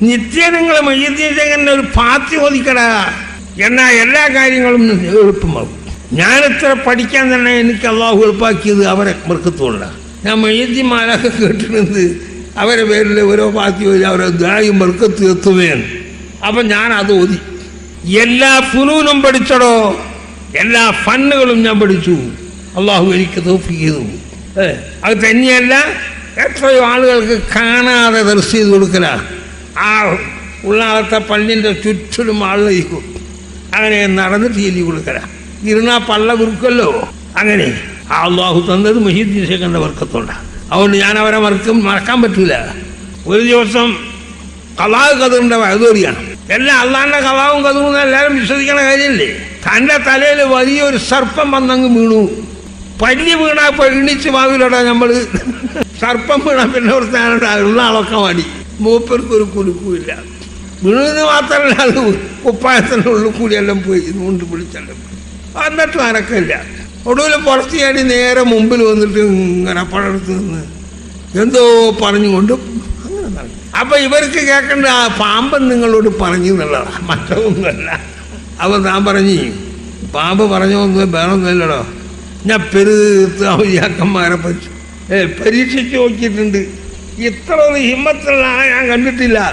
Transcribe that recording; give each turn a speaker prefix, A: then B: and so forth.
A: നിത്യങ്ങൾ മയ്യത്തീശകന്റെ ഒരു പാത്തി ഒതുക്കടാ എന്നാൽ എല്ലാ കാര്യങ്ങളും എളുപ്പമാകും. ഞാനിത്ര പഠിക്കാൻ തന്നെ എനിക്ക് അള്ളാഹു എളുപ്പാക്കിയത് അവരെ മൃക്കത്തോണ്ട. ഞാൻ മയ്യത്തിമാരൊക്കെ കേട്ടിരുന്നത് അവരെ പേരിൽ ഓരോ പാത്തി ഓതി അവരെ ദായും മൃക്കത്ത് എത്തുകയാണ്. അപ്പം ഞാൻ അത് ഓതി. എല്ലാ ഫുനൂനും പഠിച്ചടോ, എല്ലാ ഫണ്ണുകളും ഞാൻ പഠിച്ചു. അള്ളാഹു എനിക്ക് തൗഫീഖ് ചെയ്തു. അത് തന്നെയല്ല, എത്രയോ ആളുകൾക്ക് കാണാതെ ദർശനം ചെയ്ത് കൊടുക്കല. ആ ഉള്ളാളത്തെ പള്ളിൻ്റെ ചുറ്റിലും ആളിരിക്കും. അങ്ങനെ നടന്നിട്ട് ചൊല്ലി കൊടുക്കല. ഇരുന്നാ പള്ള വിറുക്കല്ലോ. അങ്ങനെ ആ അള്ളാഹു തന്നത് മുഹീദ്ദീൻ ശേഖറിൻ്റെ വർക്കത്തോണ്ട. അതുകൊണ്ട് ഞാൻ അവരെ മറക്കാൻ പറ്റൂല. ഒരു ദിവസം ഖലാ ഖദറിൻ്റെ വയതോറിയാണ്. എല്ലാം അള്ളാഹിൻ്റെ ഖലാവും ഖദറും എല്ലാവരും വിശ്വസിക്കണ കാര്യമില്ലേ. തൻ്റെ തലയിൽ വലിയൊരു സർപ്പം വന്നങ്ങ് വീണു. പല്ലി വീണാ എണ്ണിച്ച് വാവിലോടാ നമ്മൾ. സർപ്പം വീണാൽ പിന്നെ ഒരു സ്ഥാനം ഉള്ള ആളൊക്കെ മടി. മൂപ്പർക്കൊരു കുലുക്കുമില്ല. വീണെന്ന് മാത്രമല്ല, അത് കുപ്പായത്തിൻ്റെ ഉള്ളിൽ കൂടിയെല്ലാം പോയി കൊണ്ട് വിളിച്ചെല്ലാം പോയി. എന്നിട്ടും അനക്കമില്ല. ഒടുവിൽ പുറത്ത് ചാടി നേരെ മുമ്പിൽ വന്നിട്ട് ഇങ്ങനെ പഴത്ത് നിന്ന് എന്തോ പറഞ്ഞുകൊണ്ട് അങ്ങനെ നടന്നു. അപ്പം ഇവർക്ക് കേൾക്കേണ്ട ആ പാമ്പൻ നിങ്ങളോട് പറഞ്ഞു എന്നുള്ളതാണ്, മറ്റൊന്നുമല്ല. അപ്പം ഞാൻ പറഞ്ഞു, പാമ്പ് പറഞ്ഞൊന്നും വേണമെന്നില്ലടോ, ഞാൻ പെരുത്ത് ഔലിയാക്കന്മാരെ പരീക്ഷിച്ച് നോക്കിയിട്ടുണ്ട്. ഇത്ര ഒരു ഹിമ്മത്തുള്ള ഞാൻ കണ്ടിട്ടില്ല.